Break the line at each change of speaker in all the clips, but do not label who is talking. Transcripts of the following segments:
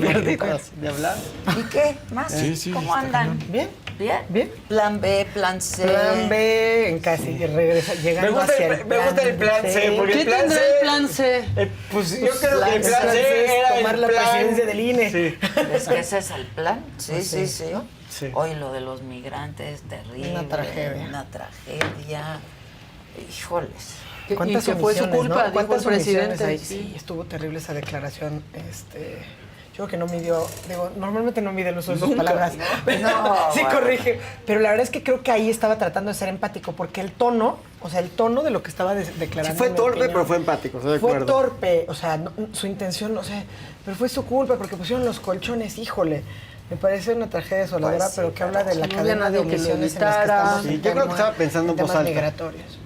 de hablar.
¿Y qué más?
Sí,
¿Cómo andan?
¿Bien?
¿Bien?
Bien.
Plan B, plan C.
Plan B, en casi regresa, llegando hacia el
me gusta el plan C, porque
¿Qué
el plan
tendrá
C,
el plan C?
pues yo creo que el plan
C
C
es
era
tomar
el
la
plan
presidencia del INE.
Sí.
¿Es que ese es el plan? Sí,
Pues
sí,
sí.
sí.
Sí.
Hoy lo de los migrantes, terrible.
Una tragedia.
Una tragedia. Híjoles.
Y
¿Cuántas
que fue su
omisiones,
culpa,
¿no?
dijo
¿Cuántas
el presidente.
omisiones hay? Sí, estuvo terrible esa declaración. Yo creo que no midió, digo, normalmente no mide el uso de sus palabras.
No,
Sí,
bueno.
corrige. Pero la verdad es que creo que ahí estaba tratando de ser empático, porque el tono, o sea, el tono de lo que estaba declarando.
Sí fue
en mi
torpe,
opinión,
pero fue empático, estoy de
fue
acuerdo.
torpe, o sea, su intención, no sé, pero fue su culpa porque pusieron los colchones, híjole. Me parece una tragedia desoladora,
Pues sí,
pero que habla de la
no
cadena
había
de
nadie que lo
omisiones en las que
evitara.
estamos
Sí,
en
yo creo que
tema-
estaba pensando en voz
temas
alta.
migratorios.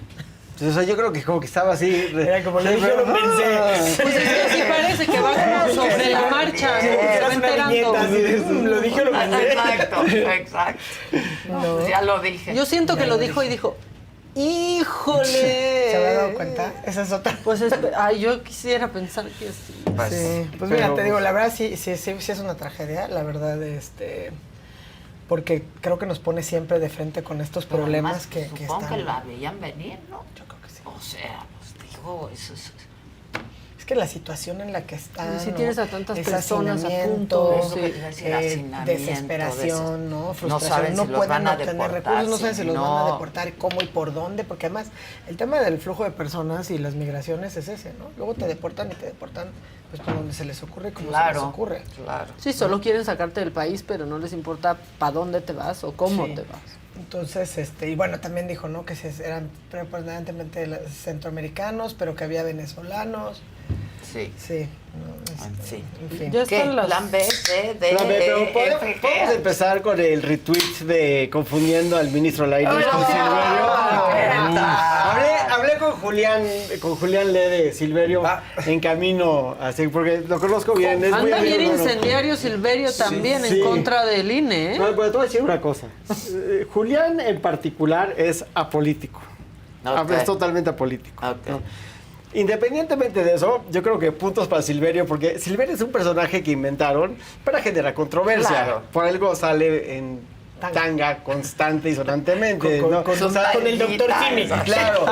Entonces, o sea, yo creo que como que estaba así.
Era como, lo dije, lo pensé.
Pues es que sí parece que va como sobre la marcha, ¿no? Se va
Eras una
enterando.
viñeta, así de, lo dije, lo pensé.
Exacto, exacto. No, pues ya lo dije.
Yo siento que lo dijo y dijo, ¡híjole!
¿Se habrá dado cuenta? Esa es otra.
Pues yo quisiera pensar que sí.
Pues,
Sí, pues
pero-
mira, te digo, la verdad sí es una tragedia, la verdad, porque creo que nos pone siempre de frente con estos
pero
problemas
además,
que
supongo
están.
que la veían venir, ¿no?
Yo creo que sí.
O sea, pues digo, eso es...
Es que la situación en la que están,
Sí,
¿no?
tienes a tantas
Ese
personas a
hacinamiento,
punto.
Eso que te iba a decir, hacinamiento,
desesperación, ¿no?
no
Frustración,
saben si los van a
obtener
deportar,
recursos, no saben si los van
no.
a deportar, cómo y por dónde, porque además el tema del flujo de personas y las migraciones es ese, ¿no? Luego te deportan pues por donde se les ocurre y como se les
Claro,
ocurre.
claro.
Sí, solo quieren sacarte del país, pero no les importa para dónde te vas o cómo
Sí.
te vas.
Entonces, y bueno, también dijo, ¿no? Que eran preponderantemente centroamericanos, pero que había venezolanos.
Sí.
Sí, no,
Sí.
en fin.
Ya
¿Qué?
están las...
Plan B, C, D,
Plan B, pero
E,
podemos
F, G.
empezar con el retweet de confundiendo al ministro Lainez
Ay,
con
no,
Silverio.
¿qué tal?
Hablé con Julián Le de Silverio en camino, así porque lo conozco bien. Es muy
Anda bien
amigo, ¿no?
incendiario Silverio también
sí.
en contra del INE, ¿eh?
No, pero te voy a decir una cosa. Julián en particular es apolítico.
Ok.
Es totalmente apolítico.
Ok.
¿no? Independientemente de eso, yo creo que puntos para Silverio, porque Silverio es un personaje que inventaron para generar controversia.
Claro.
Por algo sale en tanga constante y sonantemente.
Con-
¿no?
con-
O sea,
con el doctor Simi.
Claro.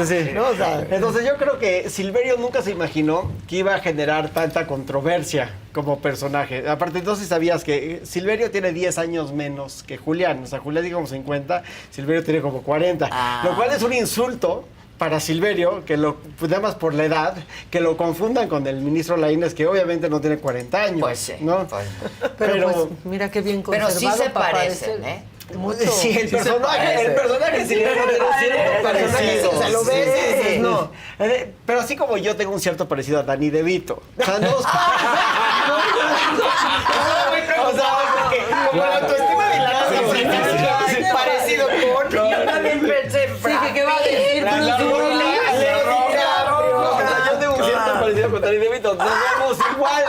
Sí.
¿No? O sea,
Entonces yo creo que Silverio nunca se imaginó que iba a generar tanta controversia como personaje. Aparte, entonces sabías que Silverio tiene 10 años menos que Julián. O sea, Julián tiene como 50, Silverio tiene como 40.
Ah.
Lo cual es un insulto para Silverio, que pues, nada más por la edad, que lo confundan con el ministro Lainez, que obviamente no tiene 40 años.
Pues sí.
¿no?
Pues,
Pero pues mira qué bien
pero
conservado
sí se
para
parecen,
parecer.
¿eh?
Mucho.
Sí, el personaje de Silverio tiene cierto parecido.
O sea, lo ves y dices, no.
Pero así como yo tengo un cierto parecido a Danny DeVito. O sea, no. O sea, porque como la autoestima de la parecido con.
Yo también pensé en
Sí, que qué va a decir Bruce Willis.
Yo tengo un cierto parecido con Danny DeVito. Nos vemos igual.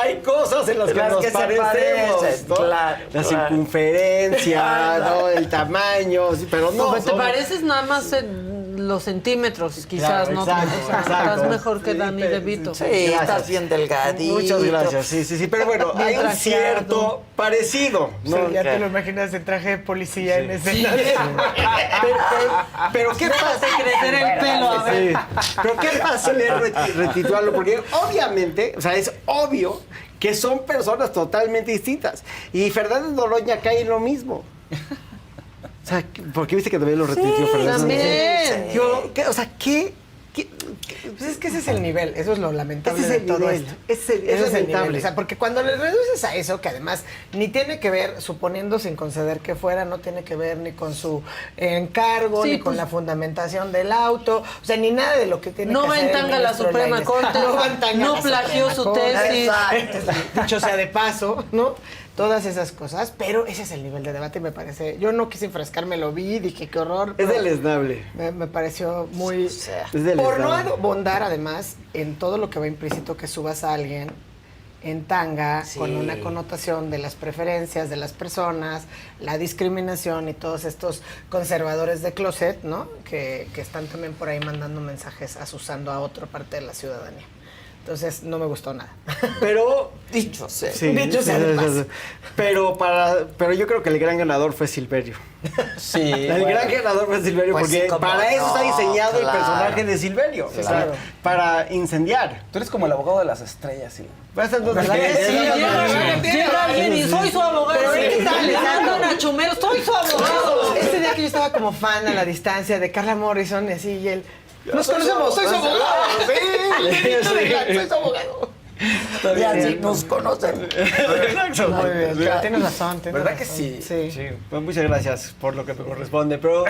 Hay cosas en las que
Las
nos
que se
parecemos.
parecen,
¿no?
claro,
La
claro.
circunferencia, ¿no? El tamaño. Sí, pero no.
Pues te
somos-
pareces nada más en los centímetros, quizás,
Claro,
¿no?
exacto,
O sea,
exacto.
Estás mejor que
Sí,
Danny
pero-
DeVito.
Sí,
Gracias.
estás bien delgadito.
Muchas gracias, sí. Pero bueno,
Bien
hay un
trajeado.
cierto parecido.
O sea,
¿no?
ya
Ok.
te lo imaginas en traje de policía en escena.
Pero ¿qué pasa?
Hace crecer el pelo, a ver.
Sí. Pero ¿qué pasa leer retituarlo? Porque obviamente, o sea, es obvio que son personas totalmente distintas. Y Fernández Noroña cae en lo mismo. O sea, porque viste que también lo retuiteó Fernández
también.
Noroña. O sea, ¿qué?
Pues es que ese es el nivel, eso es lo lamentable
Ese es
de
el
todo
nivel,
esto.
ese es
el
lamentable.
nivel. O sea, porque cuando le reduces a eso, que además ni tiene que ver, suponiendo sin conceder que fuera, no tiene que ver ni con su encargo,
Sí,
ni con
pues-
la fundamentación del auto, o sea, ni nada de lo que tiene
No
que
va
hacer
en
el
tanga la
ministro
Suprema
Lainez.
Corte,
No va en tanga
no
la
plagió
Suprema
su
Corte.
tesis.
Exacto. Dicho sea de paso, ¿no? Todas esas cosas, pero ese es el nivel de debate y me parece, yo no quise enfrascarme, lo vi, dije qué horror.
Es
pero
deleznable.
me pareció muy...
O sea,
Es deleznable.
Por no abundar, además, en todo lo que va implícito que subas a alguien en tanga,
Sí.
con una connotación de las preferencias de las personas, la discriminación y todos estos conservadores de closet, ¿no? Que están también por ahí mandando mensajes asusando a otra parte de la ciudadanía. Entonces no me gustó nada.
Pero
Dicho sea.
sí,
Dicho sea de paso.
pero yo creo que el gran ganador fue Silverio.
Sí.
El gran ganador fue Silverio,
Pues
porque
sí, cómo
para eso está
no,
diseñado
claro.
el personaje de Silverio.
Sí,
o sea,
claro.
para incendiar.
Tú eres como el abogado de las estrellas, sí.
Pues entonces,
¿Verdad que sí?
Llega alguien y soy su abogado.
Pero
¿Qué
¿qué
tal?
tal?
Le mandan a Chumel, soy su abogado.
Ese día que yo estaba como fan a la distancia de Carla Morrison y así, y él... Nos conocemos, soy su abogado.
Sí.
Soy su abogado.
Ya sí nos conocen.
Exacto.
Muy bien, pero tienes razón.
¿Verdad que sí?
Sí.
Sí, pues muchas gracias por lo que me corresponde, pero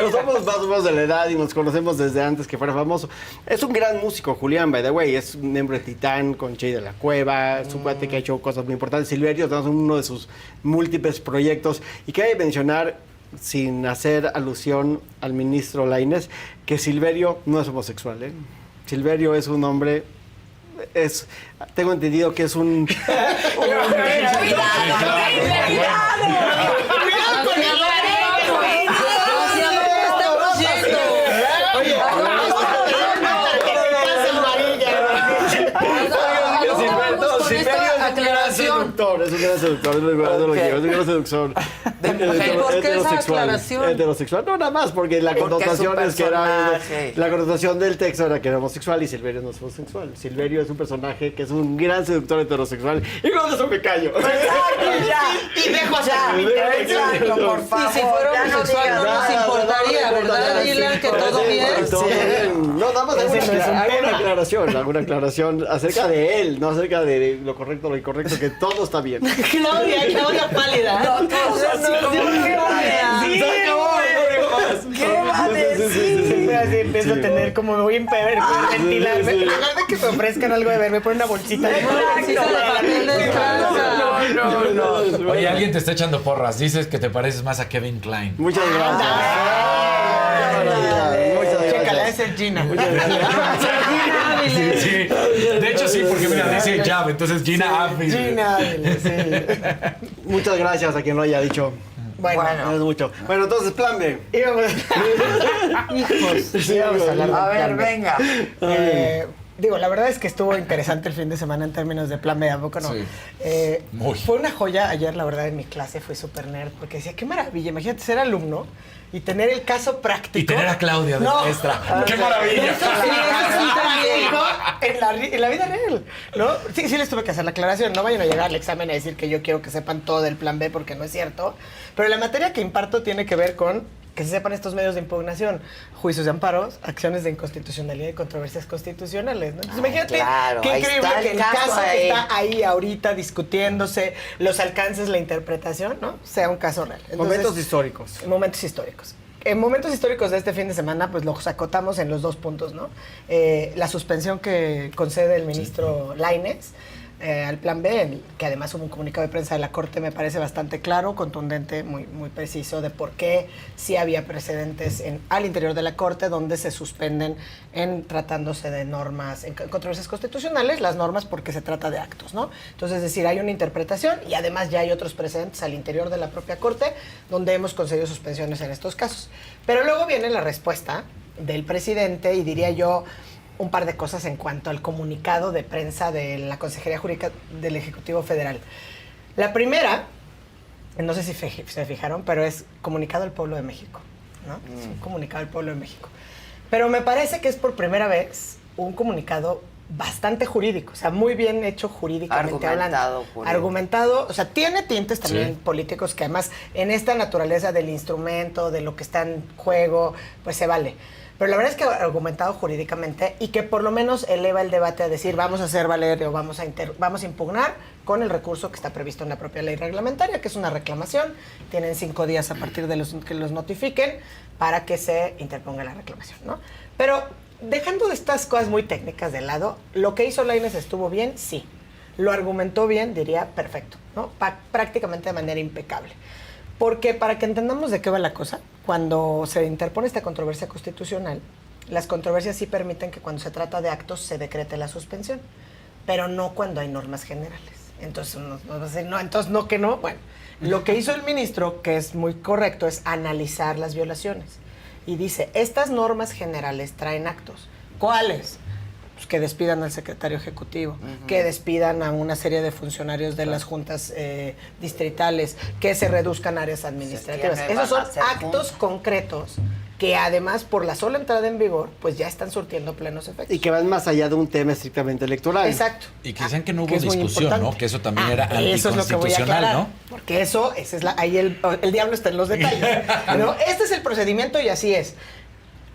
somos más o menos de la edad y nos conocemos desde antes que fuera famoso. Es un gran músico, Julián, by the way, es un miembro de Titán, con Che de la Cueva, es un cuate que ha hecho cosas muy importantes. Silverio es uno de sus múltiples proyectos, y cabe mencionar, sin hacer alusión al ministro Lainez, que Silverio no es homosexual, ¿eh? Silverio es un hombre... tengo entendido que es un... Seductor, es un gran seductor, es un gran seductor.
¿Por qué esa aclaración?
Heterosexual, no, nada más, porque la
Porque
connotación
es un
es que era...
personaje.
La connotación del texto era que era homosexual y Silverio no es homosexual. Silverio es un personaje que es un gran seductor heterosexual, y con eso me callo.
Y dejo Exacto, por favor.
Y si fuera
ya no
homosexual
digas
no nos
nada.
importaría, ¿verdad, Dylan? Que todo bien.
Todo bien. No, nada más hago una aclaración acerca de él, no acerca de lo correcto, lo incorrecto, que todo está bien.
Claudia pálida.
No, todos así como que ¿Qué va a decir?
Siempre así empiezo a tener como me voy a hiperventilarme. En lugar de que me ofrezcan algo de ver, me ponen una bolsita de
No.
Oye, alguien te está echando porras. Dices que te pareces más a Kevin Klein.
Muchas gracias. Muchas
Chécala,
gracias.
ese es Gina.
Sí. De hecho, sí, porque mira, dice Jab, entonces Gina Ávila.
Gina Ávila, sí.
Muchas gracias a quien lo haya dicho.
Bueno,
No es mucho. Bueno, entonces, plan B.
íbamos a hablar
A
del
ver,
plan B.
venga.
Digo, la verdad es que estuvo interesante el fin de semana en términos de plan B, ¿a poco no?
Sí. Muy.
Fue una joya ayer, la verdad, en mi clase, fue súper nerd, porque decía, qué maravilla, imagínate ser alumno y tener el caso práctico.
Y tener a Claudia de maestra. ¡Qué maravilla!
Eso sí, eso sí práctico en la vida real, ¿no? Sí, sí les tuve que hacer la aclaración, no vayan a llegar al examen a decir que yo quiero que sepan todo del plan B, porque no es cierto, pero la materia que imparto tiene que ver con que se sepan estos medios de impugnación, juicios de amparos, acciones de inconstitucionalidad y controversias constitucionales, ¿no? Entonces, imagínate
claro,
qué
ahí
increíble
está
que
el
el
caso
caso
ahí.
que está ahí ahorita discutiéndose, los alcances, la interpretación, ¿no? Sea un caso real. Entonces,
Momentos históricos.
Momentos históricos. En momentos históricos de este fin de semana, pues los acotamos en los 2 puntos, ¿no? La suspensión que concede el ministro Lainez al plan B, que además hubo un comunicado de prensa de la Corte, me parece bastante claro, contundente, muy, muy preciso de por qué sí había precedentes al interior de la Corte donde se suspenden en tratándose de normas, en controversias constitucionales, las normas porque se trata de actos, ¿no? Entonces, es decir, hay una interpretación y además ya hay otros precedentes al interior de la propia Corte donde hemos concedido suspensiones en estos casos. Pero luego viene la respuesta del presidente y diría yo un par de cosas en cuanto al comunicado de prensa de la Consejería Jurídica del Ejecutivo Federal. La primera, no sé si se fijaron, pero es comunicado al pueblo de México, ¿no? Es un comunicado al pueblo de México. Pero me parece que es por primera vez un comunicado bastante jurídico, o sea, muy bien hecho jurídicamente hablando. Argumentado, o sea, tiene tintes también políticos que además en esta naturaleza del instrumento, de lo que está en juego, pues se vale. Pero la verdad es que argumentado jurídicamente y que por lo menos eleva el debate a decir vamos a hacer valer o vamos a impugnar con el recurso que está previsto en la propia ley reglamentaria, que es una reclamación. Tienen 5 días a partir de que los notifiquen para que se interponga la reclamación, ¿no? Pero dejando estas cosas muy técnicas de lado, lo que hizo Lainez estuvo bien, sí. Lo argumentó bien, diría perfecto, ¿no? Prácticamente de manera impecable. Porque para que entendamos de qué va la cosa, cuando se interpone esta controversia constitucional, las controversias sí permiten que cuando se trata de actos se decrete la suspensión, pero no cuando hay normas generales. Entonces, nos va a decir, no, entonces no que no. Bueno, lo que hizo el ministro, que es muy correcto, es analizar las violaciones. Y dice, estas normas generales traen actos. ¿Cuáles? Pues que despidan al secretario ejecutivo, que despidan a una serie de funcionarios de las juntas distritales, que se reduzcan áreas administrativas.
que no
Esos
van a
son
ser
actos concretos que además por la sola entrada en vigor, pues ya están surtiendo plenos efectos.
Y que van más allá de un tema estrictamente electoral.
Exacto.
Y que dicen que no hubo
Que es muy
discusión,
importante.
¿no? Que eso también era
Eso es lo que voy a
anticonstitucional,
aclarar,
¿no?
porque esa es ahí el diablo está en los detalles. ¿No? Este es el procedimiento y así es.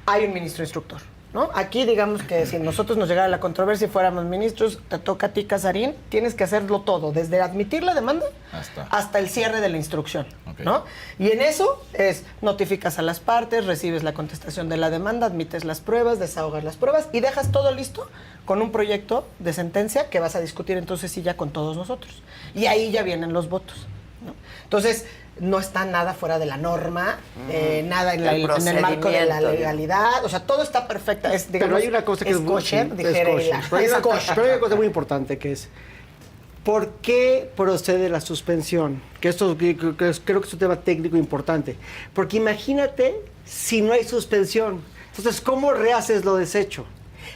Hay un ministro instructor, ¿no? Aquí digamos que si nosotros nos llegara la controversia y fuéramos ministros, te toca a ti, Casarín, tienes que hacerlo todo, desde admitir la demanda hasta el cierre de la instrucción, ¿no? Y en eso es notificas a las partes, recibes la contestación de la demanda, admites las pruebas, desahogas las pruebas y dejas todo listo con un proyecto de sentencia que vas a discutir entonces sí ya con todos nosotros. Y ahí ya vienen los votos, ¿no? Entonces, no está nada fuera de la norma, nada en el marco de la legalidad, o sea, todo está perfecto. Es, digamos,
pero hay una cosa que es
kosher,
es
dijera
kosher.
Hila.
Pero hay
Es
una
kosher.
pero hay una cosa muy importante que es ¿por qué procede la suspensión? Que esto creo que es un tema técnico importante. Porque imagínate si no hay suspensión. Entonces, ¿cómo rehaces lo deshecho?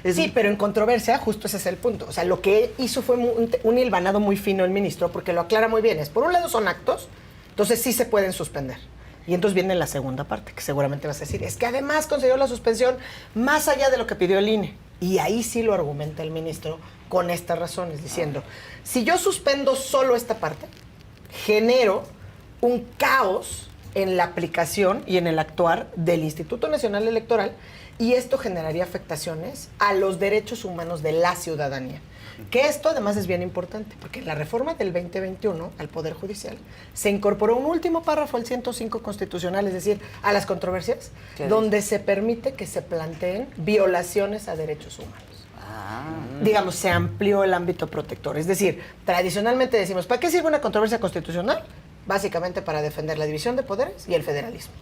Sí, pero en controversia, justo ese es el punto. O sea, lo que hizo fue un hilvanado muy fino el ministro, porque lo aclara muy bien. Es, por un lado son actos, entonces sí se pueden suspender. Y entonces viene la segunda parte, que seguramente vas a decir, es que además concedió la suspensión más allá de lo que pidió el INE. Y ahí sí lo argumenta el ministro con estas razones, diciendo, si yo suspendo solo esta parte, genero un caos en la aplicación y en el actuar del Instituto Nacional Electoral, y esto generaría afectaciones a los derechos humanos de la ciudadanía. Que esto además es bien importante, porque en la reforma del 2021 al Poder Judicial se incorporó un último párrafo al 105 constitucional, es decir, a las controversias, donde se permite que se planteen violaciones a derechos humanos. Digamos, se amplió el ámbito protector. Es decir, tradicionalmente decimos, ¿para qué sirve una controversia constitucional? Básicamente para defender la división de poderes y el federalismo.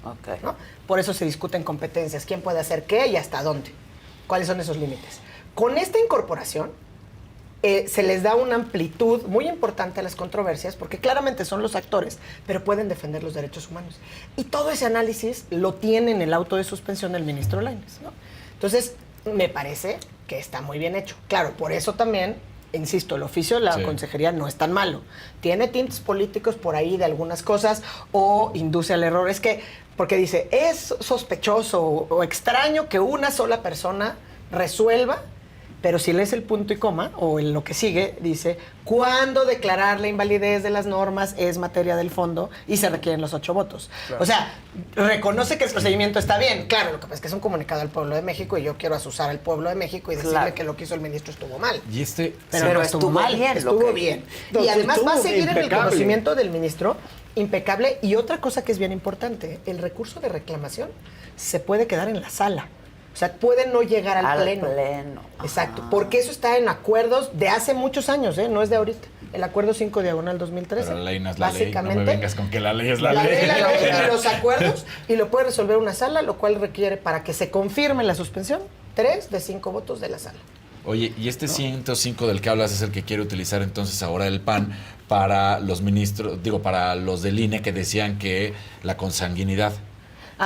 ¿No? Por eso se discuten competencias, quién puede hacer qué y hasta dónde, cuáles son esos límites. Con esta incorporación se les da una amplitud muy importante a las controversias, porque claramente son los actores, pero pueden defender los derechos humanos. Y todo ese análisis lo tiene en el auto de suspensión del ministro Lainez, ¿no? Entonces, me parece que está muy bien hecho. Claro, por eso también, insisto, el oficio de la consejería no es tan malo. Tiene tintes políticos por ahí de algunas cosas o induce al error. Es que, porque dice, es sospechoso o extraño que una sola persona resuelva, pero si lees el punto y coma, o en lo que sigue, dice, ¿cuándo declarar la invalidez de las normas es materia del fondo y se requieren los 8 votos? Claro. O sea, reconoce que el procedimiento está bien. Claro, lo que pasa es que es un comunicado al pueblo de México y yo quiero asusar al pueblo de México y decirle que lo que hizo el ministro estuvo mal.
Y
pero no estuvo mal,
bien,
estuvo bien. Y además va a seguir en el conocimiento del ministro impecable. Y otra cosa que es bien importante, el recurso de reclamación se puede quedar en la sala. O sea, puede no llegar al pleno. Exacto, porque eso está en acuerdos de hace muchos años, no es de ahorita. El acuerdo 5/2013.
Pero la ley no es la ley, no me vengas con que la ley es la ley.
Y los acuerdos, y lo puede resolver una sala, lo cual requiere, para que se confirme la suspensión, 3 de 5 votos de la sala.
Oye, y este 105 del que hablas es el que quiere utilizar entonces ahora el PAN para los ministros, para los del INE que decían que la consanguinidad...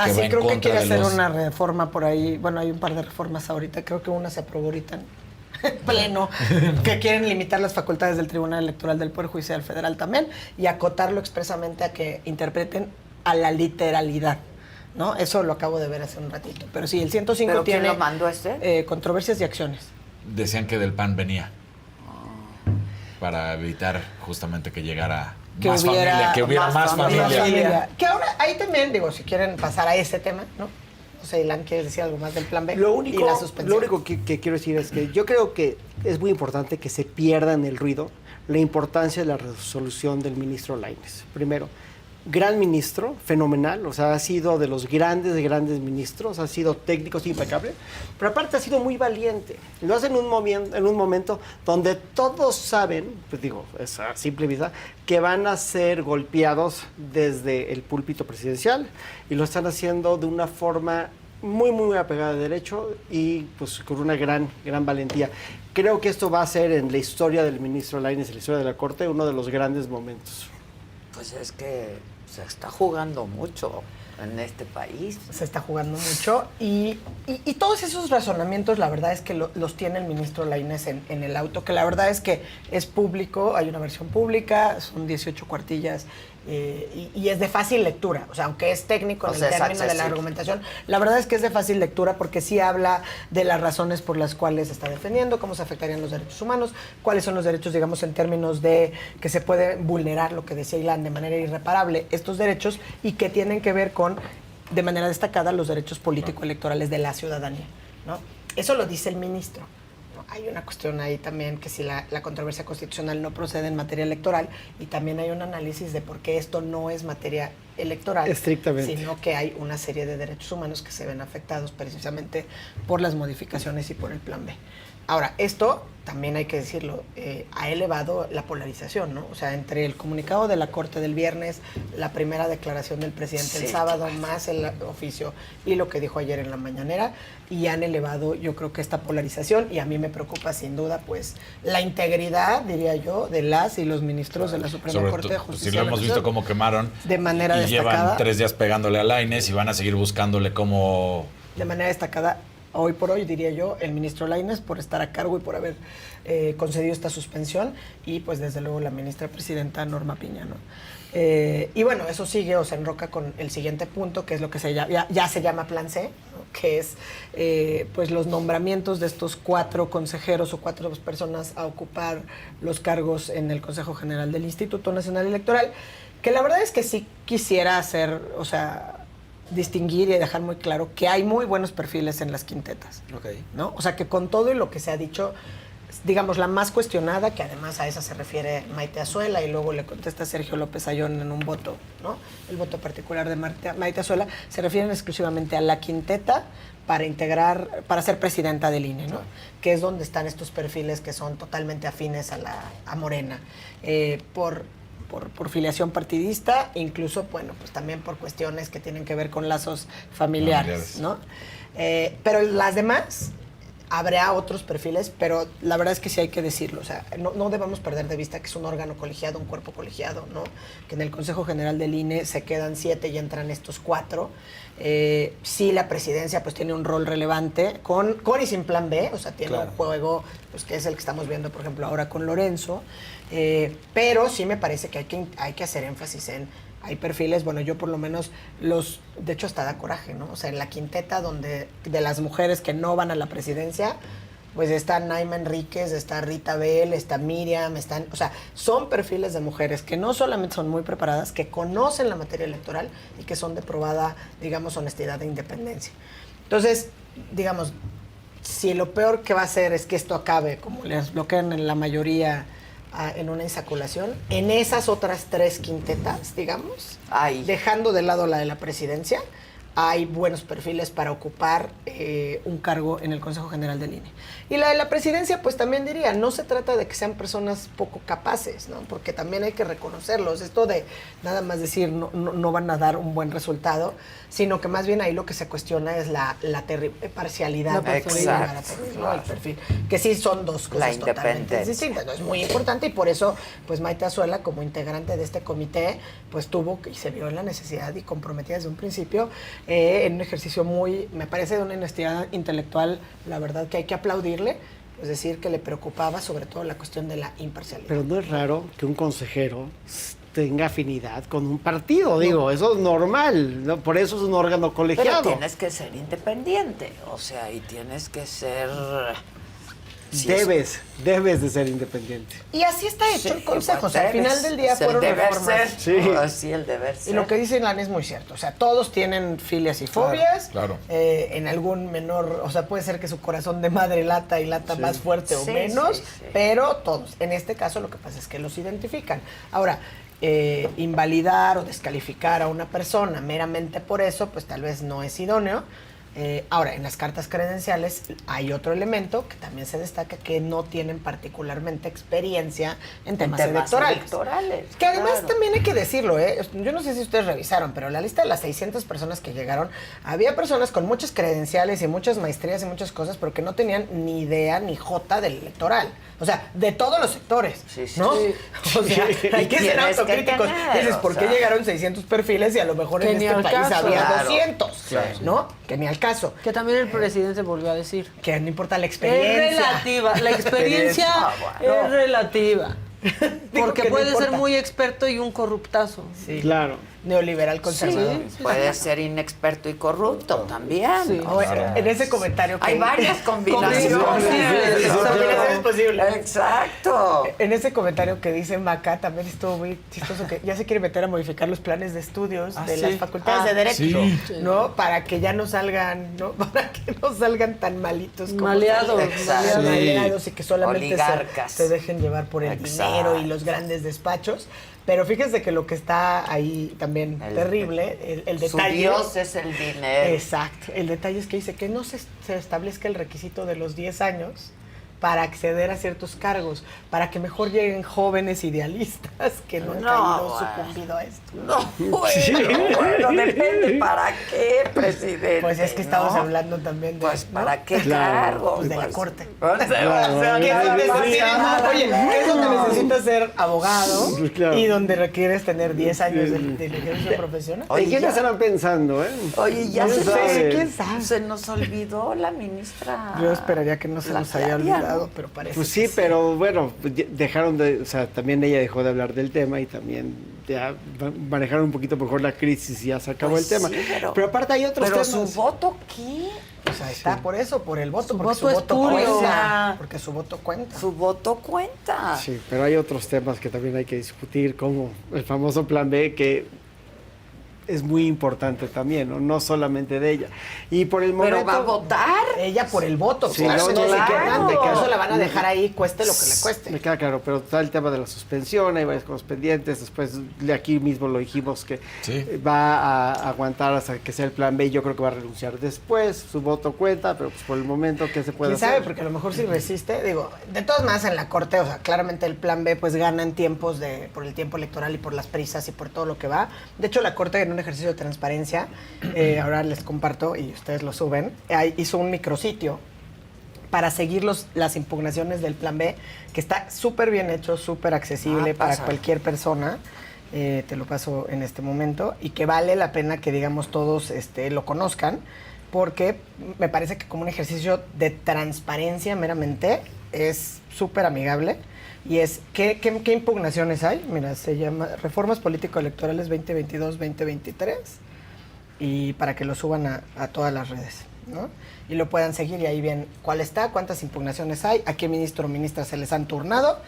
sí, creo que quiere hacer una reforma por ahí. Bueno, hay un par de reformas ahorita. Creo que una se aprobó ahorita en pleno, que quieren limitar las facultades del Tribunal Electoral del Poder Judicial Federal también y acotarlo expresamente a que interpreten a la literalidad, ¿no? Eso lo acabo de ver hace un ratito. Pero sí, el 105
¿Pero
tiene...
quién lo mandó
controversias y acciones.
Decían que del PAN venía para evitar justamente que llegara... que hubiera más familia.
Que ahora, ahí también, si quieren pasar a ese tema, ¿no? No sé, Ilan, ¿quieres decir algo más del plan B?
Lo
y la suspensión.
Lo único que quiero decir es que yo creo que es muy importante que se pierda en el ruido la importancia de la resolución del ministro Lainez. Primero, gran ministro, fenomenal, o sea, ha sido de los grandes ministros, ha sido técnico, impecable, pero aparte ha sido muy valiente. Lo hace en un momento donde todos saben, es a simple vista, que van a ser golpeados desde el púlpito presidencial y lo están haciendo de una forma muy, muy apegada a derecho y pues con una gran valentía. Creo que esto va a ser en la historia del ministro Lainez, en la historia de la Corte, uno de los grandes momentos.
Pues es que se está jugando mucho en este país.
Se está jugando mucho y todos esos razonamientos la verdad es que los tiene el ministro Lainez en el auto, que la verdad es que es público, hay una versión pública, son 18 cuartillas y es de fácil lectura, o sea, aunque es técnico en el término de la argumentación, la verdad es que es de fácil lectura porque sí habla de las razones por las cuales se está defendiendo, cómo se afectarían los derechos humanos, cuáles son los derechos, digamos, en términos de que se puede vulnerar, lo que decía Ilan, de manera irreparable estos derechos y que tienen que ver con, de manera destacada, los derechos político-electorales de la ciudadanía, ¿no? Eso lo dice el ministro. Hay una cuestión ahí también que si la controversia constitucional no procede en materia electoral y también hay un análisis de por qué esto no es materia electoral,
estrictamente,
sino que hay una serie de derechos humanos que se ven afectados precisamente por las modificaciones y por el Plan B. Ahora, esto también hay que decirlo, ha elevado la polarización, ¿no? O sea, entre el comunicado de la Corte del viernes, la primera declaración del presidente el sábado, más el oficio y lo que dijo ayer en la mañanera, y han elevado, yo creo que esta polarización, y a mí me preocupa sin duda, pues, la integridad, diría yo, de las y los ministros de la Suprema Corte de Justicia.
Si lo hemos visto cómo quemaron
de manera
y
destacada,
llevan 3 días pegándole a Lainez y van a seguir buscándole cómo...
De manera destacada, hoy por hoy, diría yo, el ministro Lainez por estar a cargo y por haber concedido esta suspensión, y pues desde luego la ministra presidenta Norma Piña, ¿no? Y bueno, eso sigue o se enroca con el siguiente punto, que es lo que ya se llama Plan C, ¿no? Que es pues los nombramientos de estos 4 consejeros o 4 personas a ocupar los cargos en el Consejo General del Instituto Nacional Electoral, que la verdad es que sí quisiera hacer, o sea, distinguir y dejar muy claro que hay muy buenos perfiles en las quintetas, ¿no? O sea, que con todo y lo que se ha dicho, digamos, la más cuestionada, que además a esa se refiere Maite Azuela, y luego le contesta Sergio López Ayón en un voto, ¿no? El voto particular de Maite Azuela, se refieren exclusivamente a la quinteta para integrar, para ser presidenta del INE, ¿no? Que es donde están estos perfiles que son totalmente afines a Morena, por filiación partidista, incluso, bueno, pues también por cuestiones que tienen que ver con lazos familiares, ¿no? Pero las demás, habrá otros perfiles, pero la verdad es que sí hay que decirlo, o sea, no debemos perder de vista que es un órgano colegiado, un cuerpo colegiado, ¿no? Que en el Consejo General del INE se quedan 7 y entran estos 4. Sí, la presidencia pues tiene un rol relevante con y sin Plan B, o sea, tiene un juego pues que es el que estamos viendo, por ejemplo, ahora con Lorenzo, pero sí me parece que hay que hacer énfasis en, hay perfiles, bueno, yo por lo menos de hecho hasta da coraje, ¿no? O sea, en la quinteta donde de las mujeres que no van a la presidencia, pues está Naima Enríquez, está Rita Bell, está Miriam, o sea, son perfiles de mujeres que no solamente son muy preparadas, que conocen la materia electoral y que son de probada, digamos, honestidad e independencia. Entonces, digamos, si lo peor que va a hacer es que esto acabe, como les bloquean en la mayoría en una insaculación, en esas otras 3 quintetas, digamos, dejando de lado la de la presidencia, hay buenos perfiles para ocupar un cargo en el Consejo General del INE. Y la de la presidencia, pues también diría, no se trata de que sean personas poco capaces, ¿no? Porque también hay que reconocerlos. Esto de nada más decir no van a dar un buen resultado, sino que más bien ahí lo que se cuestiona es la parcialidad.
Exacto.
¿no? El perfil. Que sí son 2 cosas totalmente distintas. ¿No? Es muy importante y por eso, pues Maite Azuela, como integrante de este comité, pues tuvo y se vio en la necesidad y comprometida desde un principio en un ejercicio muy, me parece, de una honestidad intelectual, la verdad que hay que aplaudirle, es decir, que le preocupaba sobre todo la cuestión de la imparcialidad.
Pero no es raro que un consejero tenga afinidad con un partido, digo, eso es normal, ¿no? Por eso es un órgano colegiado.
Pero tienes que ser independiente, o sea, y tienes que ser...
Debes de ser independiente.
Y así está hecho el Consejo. O sea, al final del día fueron reformas.
Sí, el deber ser.
Y lo que dice Ilan es muy cierto. O sea, todos tienen filias y fobias.
Claro.
En algún menor, o sea, puede ser que su corazón de madre lata y lata más fuerte o menos, pero todos. En este caso lo que pasa es que los identifican. Ahora, invalidar o descalificar a una persona meramente por eso, pues tal vez no es idóneo. Ahora, en las cartas credenciales hay otro elemento que también se destaca, que no tienen particularmente experiencia en temas electorales. Que además también hay que decirlo, yo no sé si ustedes revisaron, pero en la lista de las 600 personas que llegaron, había personas con muchas credenciales y muchas maestrías y muchas cosas, pero que no tenían ni idea ni jota del electoral. O sea, de todos los sectores, ¿no? O sea, hay que ser
tienes que
autocríticos.
tener,
Dices,
o
¿por qué
sea.
llegaron 600 perfiles y a lo mejor
Que
en
ni
este
al
país
caso.
había
Claro.
200? ¿No? Que ni al caso.
Que también el presidente volvió a decir.
Que no importa la experiencia.
Es relativa. La experiencia
bueno.
es relativa.
Digo
Porque
que no
puede ser
importa.
muy experto y un corruptazo.
Sí.
Claro.
Neoliberal conservador.
Puede ser inexperto y corrupto también.
Sí.
O en ese comentario que...
Hay varias combinaciones.
Combinaciones.
Combinaciones posibles.
Exacto.
En ese comentario que dice Maca también estuvo muy chistoso que ya se quiere meter a modificar los planes de estudios de las facultades de Derecho,
sí.
¿no? Para que ya no salgan, ¿no? Para que no salgan tan malitos como
Maleados.
Exacto.
maleados y que solamente
Oligarcas.
se dejen llevar por el
Exacto.
dinero y los grandes despachos. Pero fíjense que lo que está ahí también terrible, el
Su
detalle...
Dios es el dinero.
Exacto. El detalle es que dice que no se establezca el requisito de los 10 años para acceder a ciertos cargos, para que mejor lleguen jóvenes idealistas que no han
No,
caído
bueno.
sucumbido a esto.
No, bueno, depende para qué, presidente.
Pues es que estamos
¿no?
hablando también de...
Pues
¿no?
para qué
Claro.
cargos.
Pues de la
Pues,
corte.
o sea,
Que es donde
nada.
oye, que es donde necesitas ser abogado
Claro.
y donde requieres tener 10 años de ejercicio profesional.
Oye,
¿En quién
ya-
estarán pensando,
Oye, ya
No
se,
sabe.
¿Quién sabe?
se nos olvidó la ministra.
Yo esperaría que no se
La
nos haya
Claudia,
olvidado,
¿no?
pero parece
Pues
que
sí, pero bueno, pues dejaron de, o sea, también ella dejó de hablar del tema y también ya manejaron un poquito mejor la crisis y ya se acabó
Pues
el tema.
sí,
pero aparte hay otros
Pero
temas.
su voto, ¿qué?
O sea, está por eso, por el voto,
Su
porque
voto
su
es
voto
tuyo.
cuenta. Porque su voto cuenta.
Su voto cuenta.
Sí, pero hay otros temas que también hay que discutir, como el famoso plan B, que es muy importante también, ¿no? No solamente de ella. Y por el momento...
Pero va a votar.
Ella por el voto,
Sí,
claro,
no,
no,
no,
se
claro.
queda, de que eso la van a dejar ahí, cueste lo que le
Me
cueste.
queda claro, pero está el tema de la suspensión, hay varias cosas pendientes, después de aquí mismo lo dijimos que
Sí.
va a aguantar hasta que sea el plan B, y yo creo que va a renunciar después, su voto cuenta, pero pues por el momento, ¿qué se puede
¿Quién
hacer?
sabe? Porque a lo mejor si resiste, digo, de todas maneras en la corte, o sea, claramente el plan B pues gana en tiempos por el tiempo electoral y por las prisas y por todo lo que va. De hecho, la corte en un ejercicio de transparencia, ahora les comparto y ustedes lo suben, hizo un micrositio para seguir las impugnaciones del plan B, que está súper bien hecho, súper accesible para
pásalo.
cualquier persona. Te lo paso en este momento y que vale la pena que digamos todos lo conozcan, porque me parece que como un ejercicio de transparencia meramente es súper amigable. Y es, ¿qué impugnaciones hay? Mira, se llama Reformas Político-Electorales 2022-2023, y para que lo suban a todas las redes, ¿no? Y lo puedan seguir y ahí ven cuál está, cuántas impugnaciones hay, a qué ministro o ministra se les han turnado,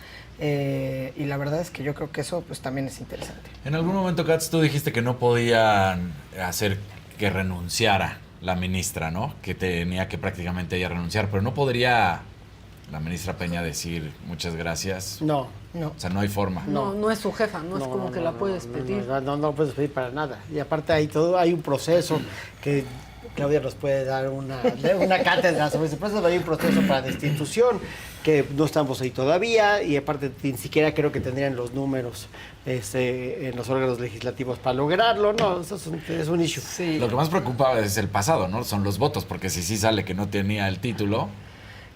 y la verdad es que yo creo que eso pues también es interesante.
En algún momento, Katz, tú dijiste que no podían hacer que renunciara la ministra, ¿no? Que tenía que prácticamente ella renunciar, pero no podría la ministra Peña decir muchas gracias.
No.
No.
O sea, no hay forma.
No es su jefa, no es como que la puedes pedir.
No puedes pedir para nada. Y aparte hay un proceso que Claudia nos puede dar una cátedra sobre ese proceso, pero hay un proceso para destitución que no estamos ahí todavía, y aparte ni siquiera creo que tendrían los números en los órganos legislativos para lograrlo. No, eso es un issue.
Lo que más preocupa es el pasado, ¿no? Son los votos, porque si sí sale que no tenía el título...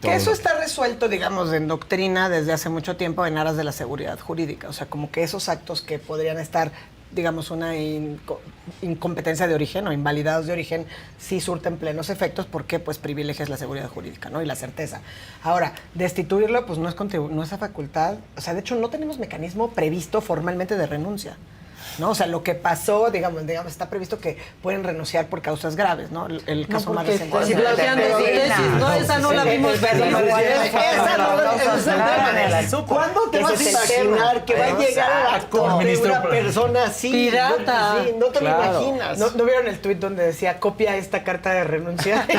Que
todo
eso
lo-
está resuelto, digamos, en doctrina desde hace mucho tiempo en aras de la seguridad jurídica. O sea, como que esos actos que podrían estar, digamos, una incompetencia de origen o invalidados de origen, sí surten plenos efectos porque, pues, privilegias la seguridad jurídica, ¿no? Y la certeza. Ahora, destituirlo, pues, no es a facultad. O sea, de hecho, no tenemos mecanismo previsto formalmente de renuncia, ¿no? O sea, lo que pasó, digamos, está previsto que pueden renunciar por causas graves, ¿no? El caso más reciente.
Pues, plagiando su tesis, ¿no? Esa no la vimos venir.
¿Cuándo te vas a imaginar que va a llegar a la
Como
corte
ministro
una persona así?
Pirata.
Sí, no te lo imaginas.
¿No vieron el tuit donde decía copia esta carta de renuncia?
Sí.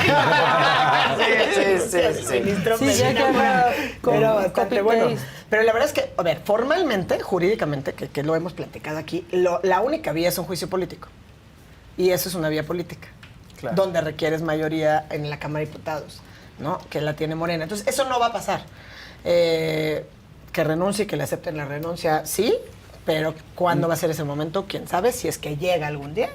Ministro
Sí, ya que haga
Era bastante
copy
bueno.
paste.
Pero la verdad es que, a ver, formalmente, jurídicamente, que lo hemos platicado aquí, la única vía es un juicio político. Y eso es una vía política.
Claro.
Donde requieres mayoría en la Cámara de Diputados, ¿no? Que la tiene Morena. Entonces, eso no va a pasar. Que renuncie, que le acepten la renuncia, sí, pero ¿cuándo va a ser ese momento? ¿Quién sabe? Si es que llega algún día,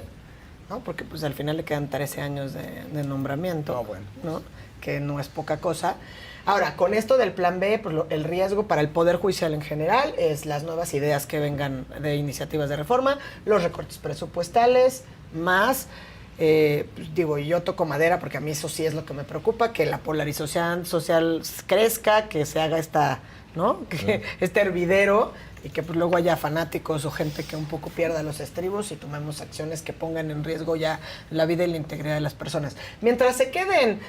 ¿no? Porque pues al final le quedan 13 años de nombramiento,
Ah, bueno.
¿no? Que no es poca cosa. Ahora, con esto del plan B, pues el riesgo para el Poder Judicial en general es las nuevas ideas que vengan de iniciativas de reforma, los recortes presupuestales, más, pues digo, yo toco madera porque a mí eso sí es lo que me preocupa, que la polarización social crezca, que se haga ¿no? Que este hervidero y que pues luego haya fanáticos o gente que un poco pierda los estribos y tomemos acciones que pongan en riesgo ya la vida y la integridad de las personas. Mientras se queden,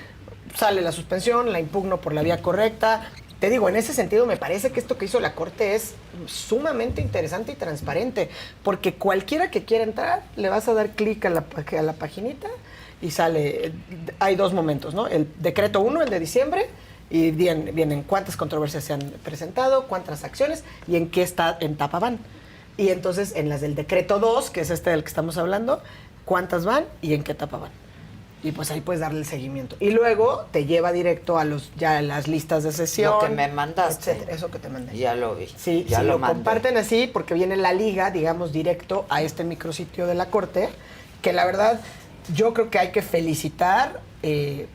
sale la suspensión, la impugno por la vía correcta. Te digo, en ese sentido me parece que esto que hizo la Corte es sumamente interesante y transparente, porque cualquiera que quiera entrar, le vas a dar clic a la paginita y sale, hay dos momentos, ¿no? El decreto 1, el de diciembre, y vienen cuántas controversias se han presentado, cuántas acciones y en qué etapa van. Y entonces en las del decreto 2, que es este del que estamos hablando, cuántas van y en qué etapa van. Y pues ahí puedes darle el seguimiento. Y luego te lleva directo a las listas de sesión.
Lo que me mandaste.
Etcétera, eso que te mandé.
Ya lo vi.
Sí,
ya
si lo
mandé.
comparten así, porque viene la liga, digamos, directo a este micrositio de la Corte, que la verdad yo creo que hay que felicitar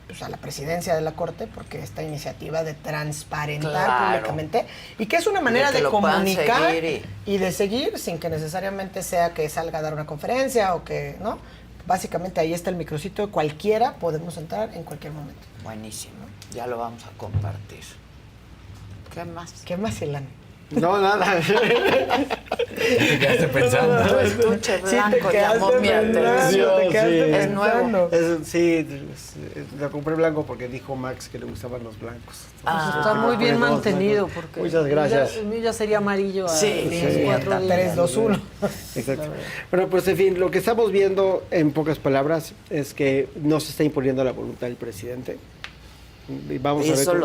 pues a la presidencia de la Corte porque esta iniciativa de transparentar
Claro.
públicamente y que es una manera
que
de
lo puedan
comunicar
seguir
y de seguir sin que necesariamente sea que salga a dar una conferencia o que, ¿no? Básicamente ahí está el micrositio, cualquiera podemos entrar en cualquier momento.
Buenísimo. Ya lo vamos a compartir. ¿Qué más?
¿Qué más, Ilan?
No, nada.
Te quedaste pensando.
Tu estuche
Sí, te
blanco llamó
quedaste
mi
pensando,
atención.
te quedaste
Es nuevo.
pensando.
Sí, lo compré blanco porque dijo Max que le gustaban los blancos.
Ah,
Está muy bien
Pone dos
mantenido
blancos.
porque
Muchas gracias.
El mío ya sería amarillo a
Sí,
los
sí,
4
anda,
días.
3, 2, 1.
Exacto. Bueno, pues en fin, lo que estamos viendo en pocas palabras es que no se está imponiendo la voluntad del presidente. Y vamos a ver
Eso
cómo-
lo